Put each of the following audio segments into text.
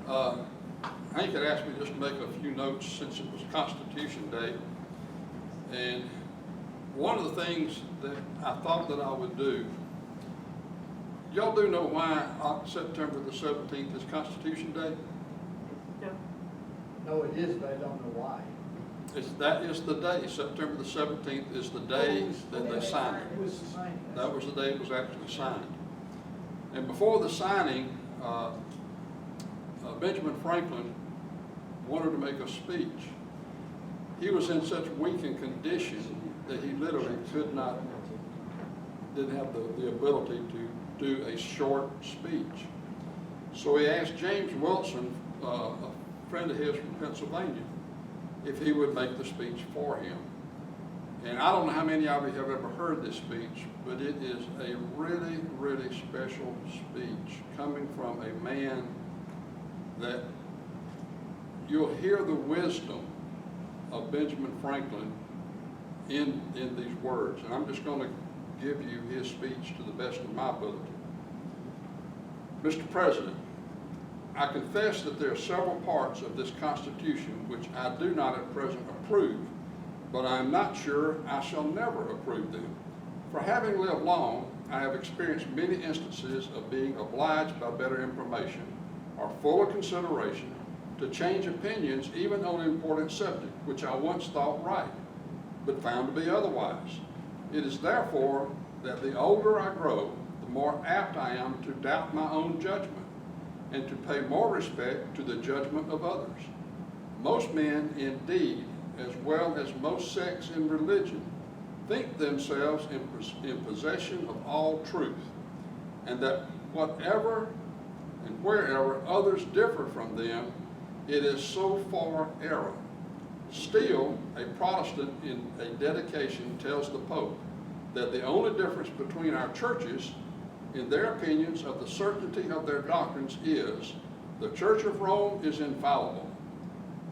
Hank had asked me just to make a few notes since it was Constitution Day. And one of the things that I thought that I would do, y'all do know why September the 17th is Constitution Day? No. No, it is, but I don't know why. That is the day. September the 17th is the day that they signed It it. was signed. That was the day it was actually signed. And before the signing, Benjamin Franklin wanted to make a speech. He was in such weakened condition that he literally didn't have the ability to do a short speech. So he asked James Wilson, a friend of his from Pennsylvania, if he would make the speech for him. And I don't know how many of you have ever heard this speech, but it is a really, really special speech coming from a man that you'll hear the wisdom of Benjamin Franklin in these words. And I'm just going to give you his speech to the best of my ability. Mr. President, I confess that there are several parts of this Constitution which I do not at present approve, but I am not sure I shall never approve them. For having lived long, I have experienced many instances of being obliged by better information or fuller consideration to change opinions even on an important subject, which I once thought right, but found to be otherwise. It is therefore that the older I grow, the more apt I am to doubt my own judgment and to pay more respect to the judgment of others. Most men, indeed, as well as most sects in religion, think themselves in possession of all truth, and that whatever and wherever others differ from them, it is so far error. Still, a Protestant in a dedication tells the Pope that the only difference between our churches in their opinions of the certainty of their doctrines is the Church of Rome is infallible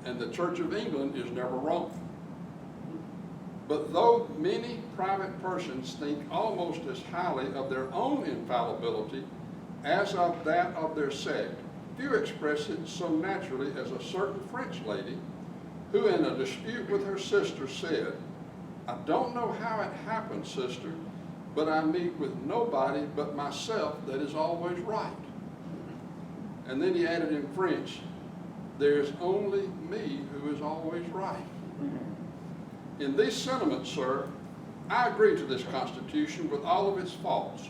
and the Church of England is never wrong. But though many private persons think almost as highly of their own infallibility as of that of their sect, few express it so naturally as a certain French lady who in a dispute with her sister said, "I don't know how it happened, sister, but I meet with nobody but myself that is always right." And then he added in French, "There's only me who is always right." In these sentiments, sir, I agree to this Constitution with all of its faults,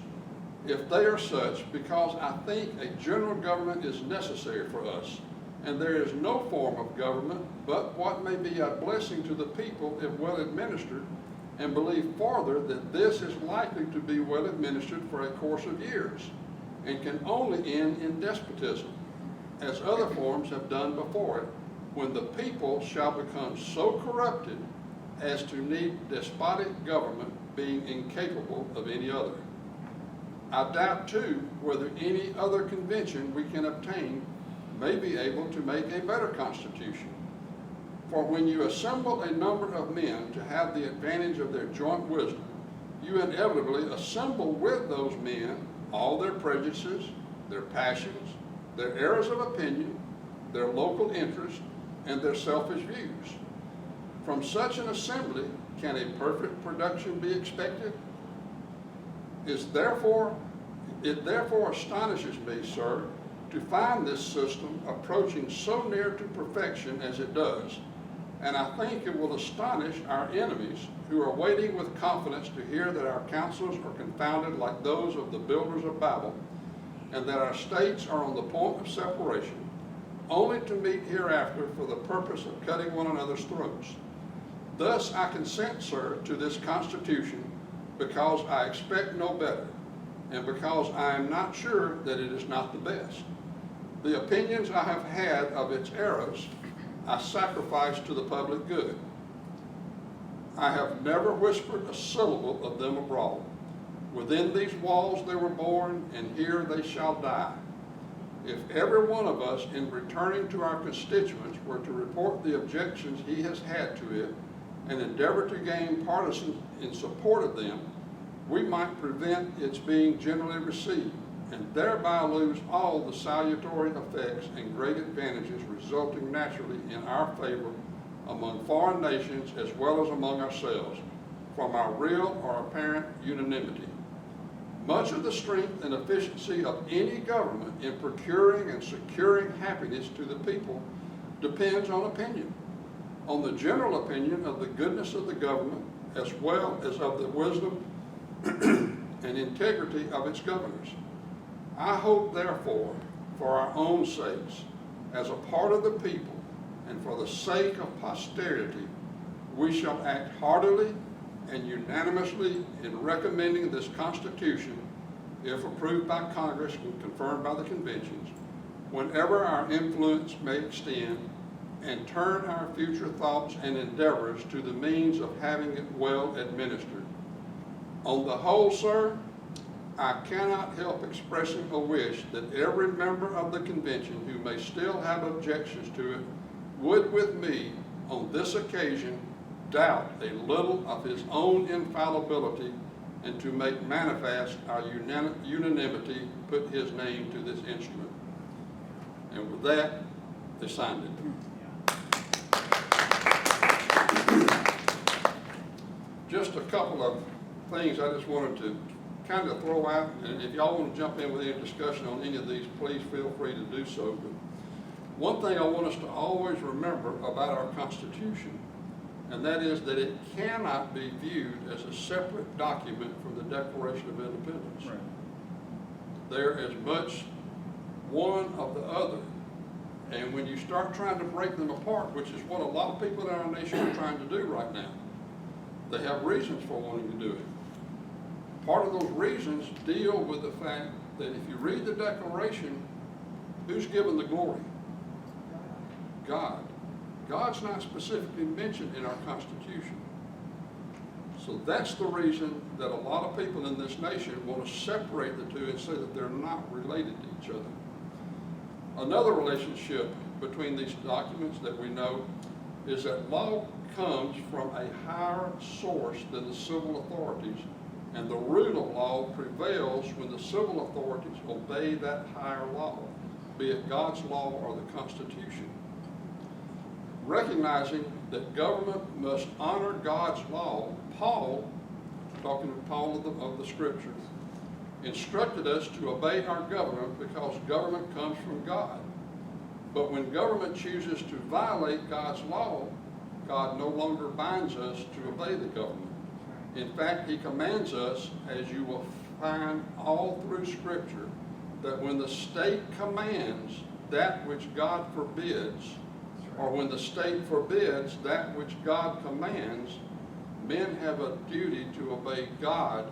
if they are such, because I think a general government is necessary for us, and there is no form of government but what may be a blessing to the people if well administered, and believe farther that this is likely to be well administered for a course of years, and can only end in despotism, as other forms have done before it, when the people shall become so corrupted as to need despotic government, being incapable of any other. I doubt too whether any other convention we can obtain may be able to make a better constitution. For when you assemble a number of men to have the advantage of their joint wisdom, you inevitably assemble with those men all their prejudices, their passions, their errors of opinion, their local interests, and their selfish views. From such an assembly, can a perfect production be expected? It therefore astonishes me, sir, to find this system approaching so near to perfection as it does, and I think it will astonish our enemies who are waiting with confidence to hear that our counsels are confounded like those of the builders of Babel, and that our states are on the point of separation, only to meet hereafter for the purpose of cutting one another's throats. Thus I consent, sir, to this Constitution because I expect no better, and because I am not sure that it is not the best. The opinions I have had of its errors I sacrifice to the public good. I have never whispered a syllable of them abroad. Within these walls they were born, and here they shall die. If every one of us, in returning to our constituents, were to report the objections he has had to it, and endeavor to gain partisans in support of them, we might prevent its being generally received, and thereby lose all the salutary effects and great advantages resulting naturally in our favor among foreign nations as well as among ourselves, from our real or apparent unanimity. Much of the strength and efficiency of any government in procuring and securing happiness to the people depends on opinion, on the general opinion of the goodness of the government as well as of the wisdom and integrity of its governors. I hope, therefore, for our own sakes, as a part of the people, and for the sake of posterity, we shall act heartily and unanimously in recommending this Constitution, if approved by Congress and confirmed by the conventions, whenever our influence may extend, and turn our future thoughts and endeavors to the means of having it well administered. On the whole, sir, I cannot help expressing a wish that every member of the convention who may still have objections to it would with me on this occasion doubt a little of his own infallibility, and to make manifest our unanimity put his name to this instrument. And with that, they signed it. Just a couple of things I just wanted to kind of throw out, and if y'all want to jump in with any discussion on any of these, please feel free to do so. But one thing I want us to always remember about our Constitution, and that is that it cannot be viewed as a separate document from the Declaration of Independence. Right. They're as much one of the other. And when you start trying to break them apart, which is what a lot of people in our nation are trying to do right now, they have reasons for wanting to do it. Part of those reasons deal with the fact that if you read the Declaration, who's given the glory? God. God's not specifically mentioned in our Constitution. So that's the reason that a lot of people in this nation want to separate the two and say that they're not related to each other. Another relationship between these documents that we know is that law comes from a higher source than the civil authorities, and the rule of law prevails when the civil authorities obey that higher law, be it God's law or the Constitution. Recognizing that government must honor God's law, Paul, talking to Paul of the Scripture, instructed us to obey our government because government comes from God. But when government chooses to violate God's law, God no longer binds us to obey the government. In fact, he commands us, as you will find all through Scripture, that when the state commands that which God forbids, or when the state forbids that which God commands, men have a duty to obey God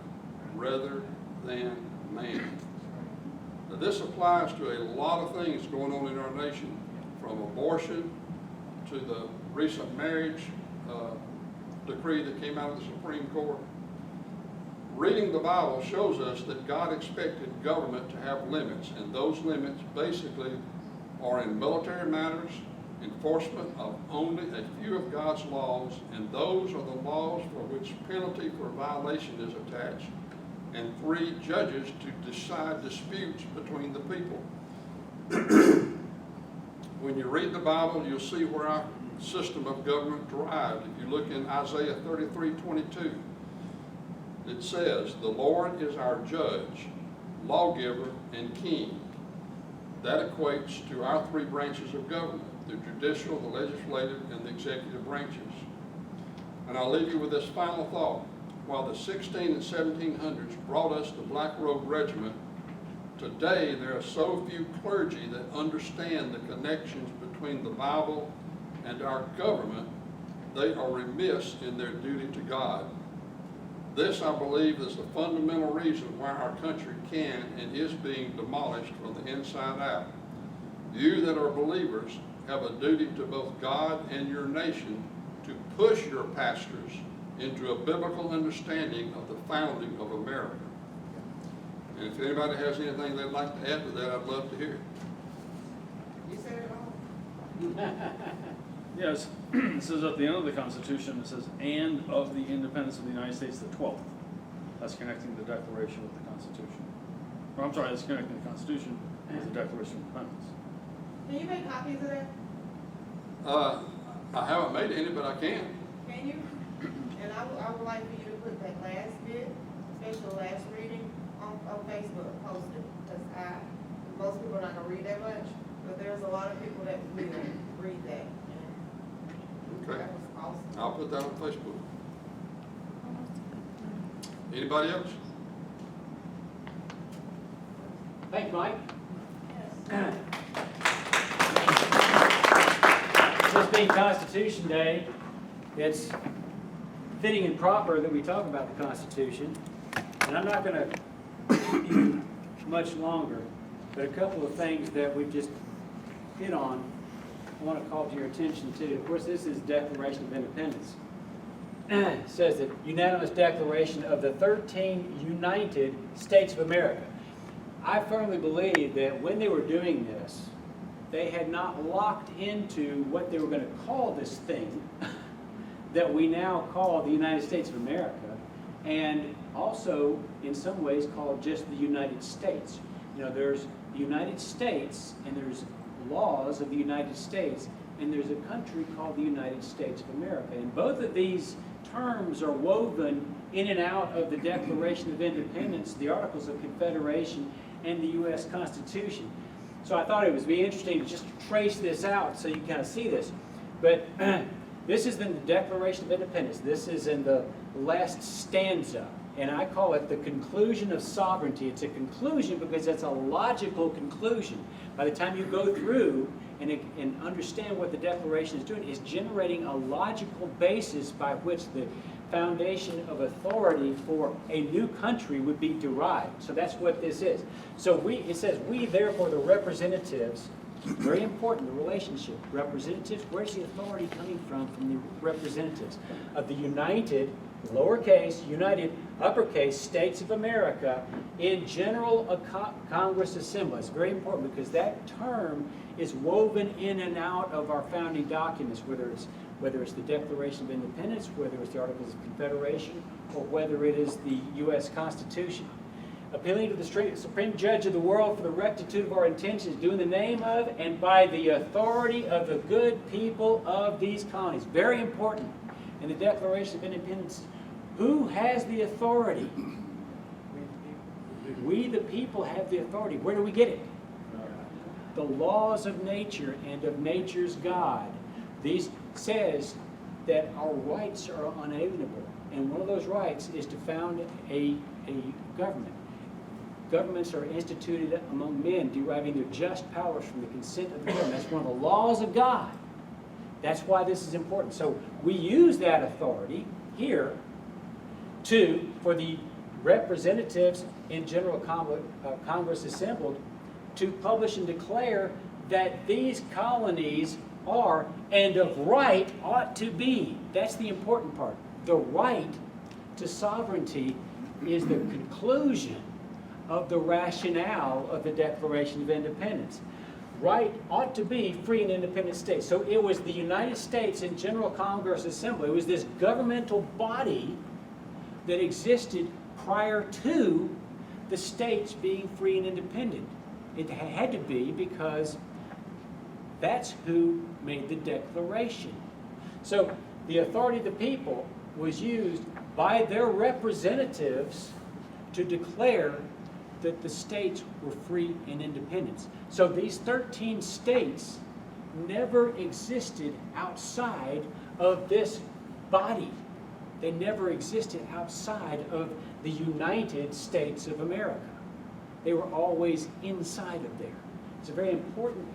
rather than man. Now, this applies to a lot of things going on in our nation, from abortion to the recent marriage decree that came out of the Supreme Court. Reading the Bible shows us that God expected government to have limits, and those limits basically are in military matters, enforcement of only a few of God's laws, and those are the laws for which penalty for violation is attached, and 3, judges to decide disputes between the people. When you read the Bible, you'll see where our system of government derived. If you look in Isaiah 33:22, it says, "The Lord is our judge, lawgiver, and king." That equates to our 3 branches of government: the judicial, the legislative, and the executive branches. And I'll leave you with this final thought. While the 16 and 1700s brought us the Black Robe Regiment, today there are so few clergy that understand the connections between the Bible and our government, they are remiss in their duty to God. This, I believe, is the fundamental reason why our country can and is being demolished from the inside out. You that are believers have a duty to both God and your nation to push your pastors into a biblical understanding of the founding of America. And if anybody has anything they'd like to add to that, I'd love to hear it. You said it all. Yes, it says at the end of the Constitution, it says, "and of the independence of the United States the 12th." That's connecting the Declaration with the Constitution. or I'm sorry, it's connecting the Constitution with the Declaration of Independence. Can you make copies of that? I haven't made any, but I can. Can you? And I would like for you to put that last bit, especially last reading, on Facebook, post it. Because most people are not gonna read that much, but there's a lot of people that will read that. And Okay. that was awesome. I'll put that on Facebook. Anybody else? Thanks, Mike. This being Constitution Day, it's fitting and proper that we talk about the Constitution. And I'm not going to keep you much longer, but a couple of things that we've just hit on, I want to call to your attention to. Of course, this is Declaration of Independence. It says that unanimous declaration of the 13 United States of America. I firmly believe that when they were doing this, they had not locked into what they were going to call this thing that we now call the United States of America, and also in some ways called just the United States. You know, there's the United States, and there's laws of the United States, and there's a country called the United States of America. And both of these terms are woven in and out of the Declaration of Independence, the Articles of Confederation, and the U.S. Constitution. So I thought it would be interesting to just trace this out so you kind of see this. But this is in the Declaration of Independence. This is in the last stanza, and I call it the conclusion of sovereignty. It's a conclusion because it's a logical conclusion. By the time you go through and understand what the Declaration is doing, it's generating a logical basis by which the foundation of authority for a new country would be derived. So that's what this is. So it says, we therefore the representatives, very important, the relationship, representatives, where's the authority coming from the representatives of the United, lowercase, United, uppercase, States of America, in General Congress Assembly. It's very important because that term is woven in and out of our founding documents, whether it's the Declaration of Independence, whether it's the Articles of Confederation, or whether it is the U.S. Constitution. Appealing to the Supreme Judge of the world for the rectitude of our intentions, due in the name of and by the authority of the good people of these colonies. Very important in the Declaration of Independence. Who has the authority? We, the people, have the authority. Where do we get it? The laws of nature and of nature's God. These says that our rights are unalienable, and one of those rights is to found a government. Governments are instituted among men, deriving their just powers from the consent of the government. That's one of the laws of God. That's why this is important. So we use that authority here for the representatives in General Congress assembled to publish and declare that these colonies are, and of right ought to be. That's the important part. The right to sovereignty is the conclusion of the rationale of the Declaration of Independence. Right ought to be free and independent states. So it was the United States in General Congress Assembly. It was this governmental body that existed prior to the states being free and independent. It had to be because that's who made the Declaration. So the authority of the people was used by their representatives to declare that the states were free and independent. So these 13 states never existed outside of this body. They never existed outside of the United States of America. They were always inside of there. It's very important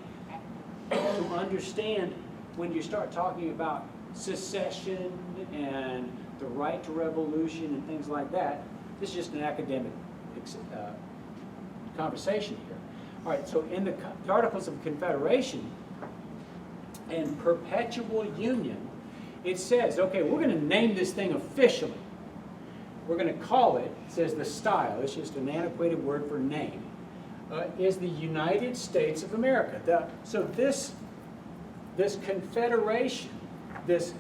to understand when you start talking about secession and the right to revolution and things like that. This is just an academic conversation here. All right, so in the Articles of Confederation and Perpetual Union, it says, okay, we're going to name this thing officially. We're going to call it says the style, it's just an antiquated word for name, is the United States of America. So this confederation, this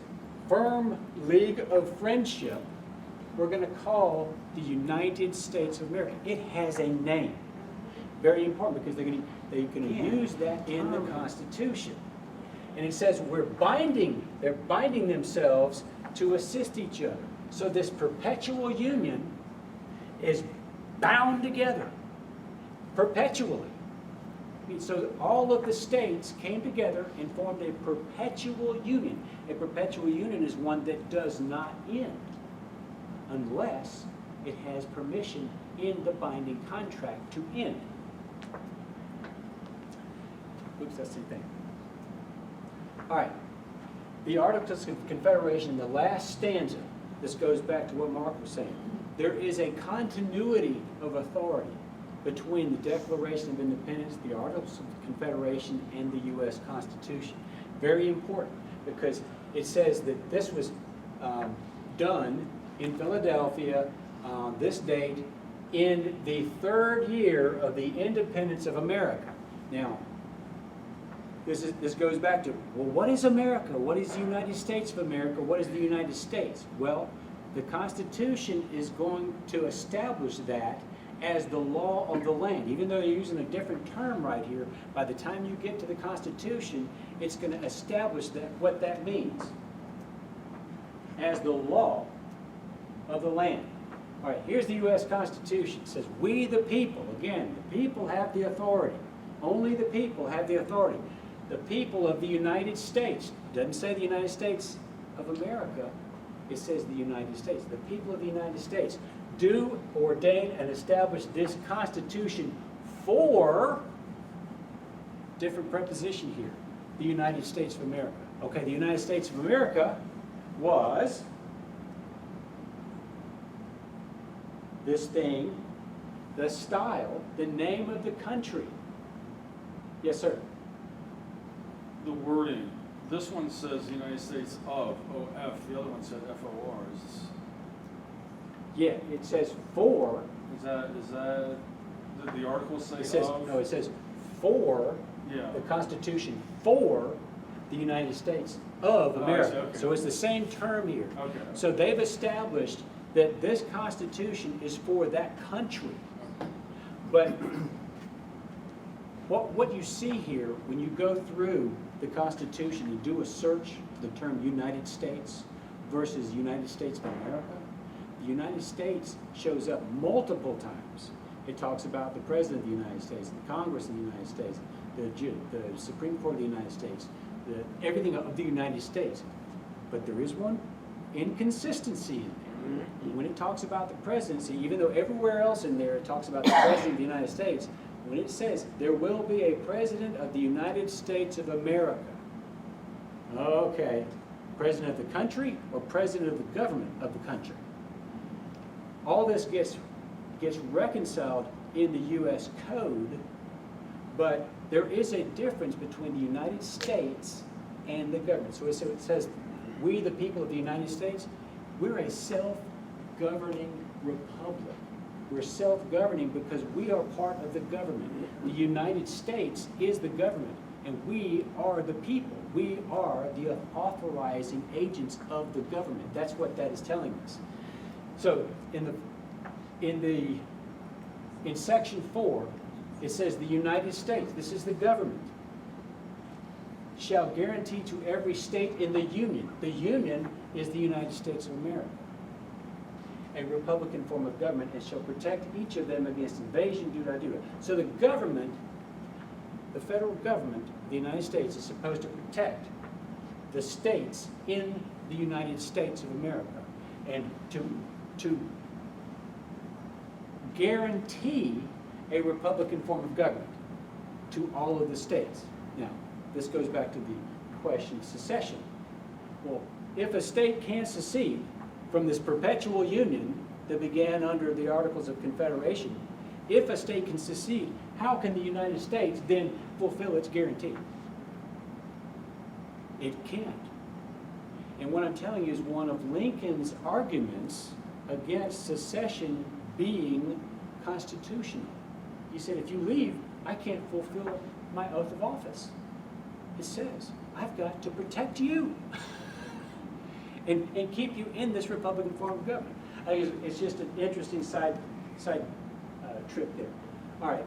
firm league of friendship, we're going to call the United States of America. It has a name. Very important, because they're gonna use that in the Constitution. And it says they're binding themselves to assist each other. So this perpetual union is bound together perpetually. I mean, so all of the states came together and formed a perpetual union. A perpetual union is one that does not end unless it has permission in the binding contract to end. Oops, that's the thing. All right. The Articles of Confederation, in the last stanza, this goes back to what Mark was saying. There is a continuity of authority between the Declaration of Independence, the Articles of Confederation, and the U.S. Constitution. Very important, because it says that this was done in Philadelphia on this date in the 3rd year of the independence of America. Now, this goes back to, well, what is America? What is the United States of America? What is the United States? Well, the Constitution is going to establish that as the law of the land. Even though you're using a different term right here, by the time you get to the Constitution, it's going to establish what that means. As the law of the land. All right, here's the U.S. Constitution. It says, we the people, again, the people have the authority. Only the people have the authority. The people of the United States. It doesn't say the United States of America. It says the United States. The people of the United States do ordain and establish this Constitution for, different preposition here, the United States of America. Okay, the United States of America was this thing, the style, the name of the country. Yes, sir. The wording, this one says United States of, O-F, the other one said F-O-R. Yeah, it says for. Is that, did the article say It says, of? no, it says for Yeah. the Constitution for the United States of Oh, I America. see, okay. So it's the same term here. Okay. So they've established that this Constitution is for that country. But what you see here, when you go through the Constitution and do a search for the term United States versus United States of America, the United States shows up multiple times. It talks about the President of the United States, the Congress of the United States, the Supreme Court of the United States, everything of the United States. But there is one inconsistency in there. When it talks about the presidency, even though everywhere else in there it talks about the President of the United States, when it says there will be a President of the United States of America, okay, President of the country or President of the government of the country? All this gets reconciled in the U.S. Code, but there is a difference between the United States and the government. So it says, we the people of the United States, we're a self-governing republic. We're self-governing because we are part of the government. The United States is the government, and we are the people. We are the authorizing agents of the government. That's what that is telling us. So in section 4, it says the United States, this is the government, shall guarantee to every state in the Union. The Union is the United States of America. A republican form of government, and shall protect each of them against invasion, do. So the government, the federal government of the United States is supposed to protect the states in the United States of America, and to guarantee a republican form of government to all of the states. Now, this goes back to the question of secession. Well, if a state can't secede from this perpetual union that began under the Articles of Confederation, if a state can secede, how can the United States then fulfill its guarantee? It can't. And what I'm telling you is one of Lincoln's arguments against secession being constitutional. He said, if you leave, I can't fulfill my oath of office. It says, I've got to protect you and keep you in this republican form of government. I think it's just an interesting side trip there. All right.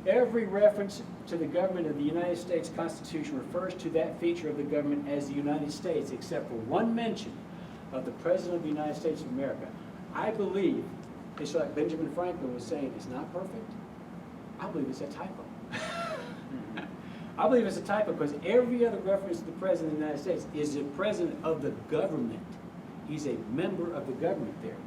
Every reference to the government of the United States Constitution refers to that feature of the government as the United States, except for one mention of the President of the United States of America. I believe, it's like Benjamin Franklin was saying, it's not perfect. I believe it's a typo. I believe it's a typo because every other reference to the President of the United States is the President of the government. He's a member of the government there.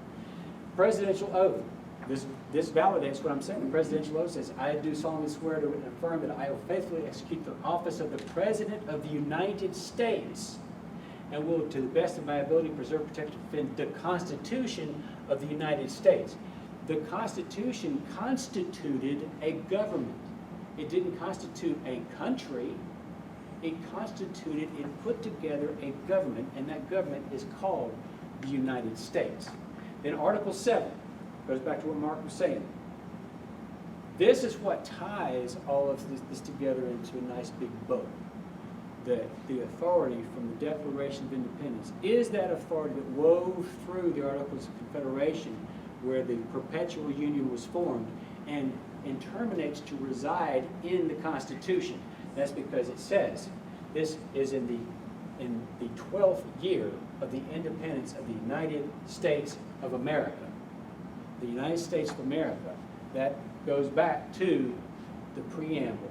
Presidential oath. This validates what I'm saying. The presidential oath says, I do solemnly swear to and affirm that I will faithfully execute the office of the President of the United States and will, to the best of my ability, preserve, protect, and defend the Constitution of the United States. The Constitution constituted a government. It didn't constitute a country. It constituted, it put together a government, and that government is called the United States. Then Article 7 goes back to what Mark was saying. This is what ties all of this together into a nice big bow. That the authority from the Declaration of Independence is that authority that wove through the Articles of Confederation where the perpetual union was formed and terminates to reside in the Constitution. That's because it says this is in the 12th year of the independence of the United States of America. The United States of America, that goes back to the preamble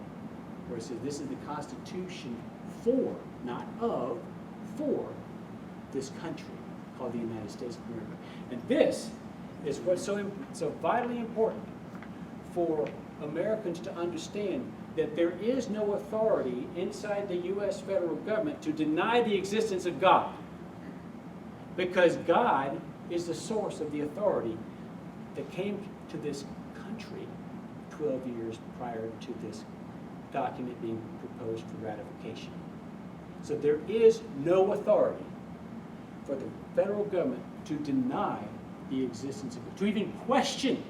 where it says this is the Constitution for, not of, for this country called the United States of America. And this is what's so vitally important for Americans to understand, that there is no authority inside the U.S. federal government to deny the existence of God, because God is the source of the authority that came to this country 12 years prior to this document being proposed for ratification. So there is no authority for the federal government to deny the existence of God, to even question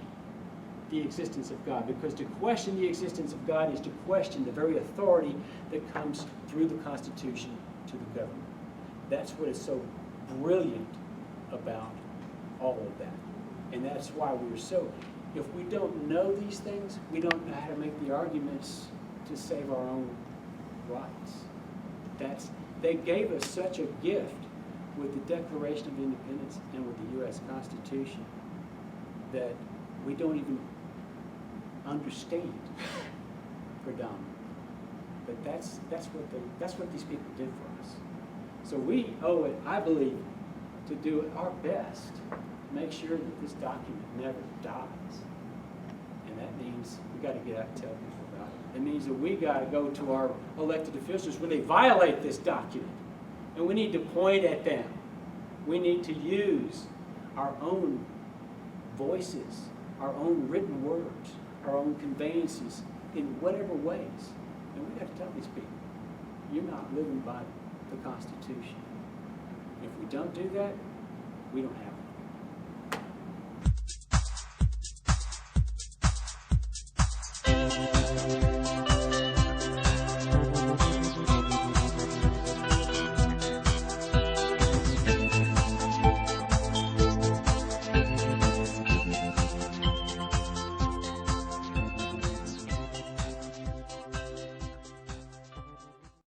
the existence of God, because to question the existence of God is to question the very authority that comes through the Constitution to the government. That's what is so brilliant about all of that. And that's why we're so, if we don't know these things, we don't know how to make the arguments to save our own rights. They gave us such a gift with the Declaration of Independence and with the U.S. Constitution that we don't even understand predominantly. But that's what these people did for us. So we owe it, I believe, to do our best to make sure that this document never dies. And that means we got to get out and tell people about it. It means that we got to go to our elected officials when they violate this document, and we need to point at them. We need to use our own voices, our own written words, our own conveyances in whatever ways. And we got to tell these people, you're not living by the Constitution. If we don't do that, we don't have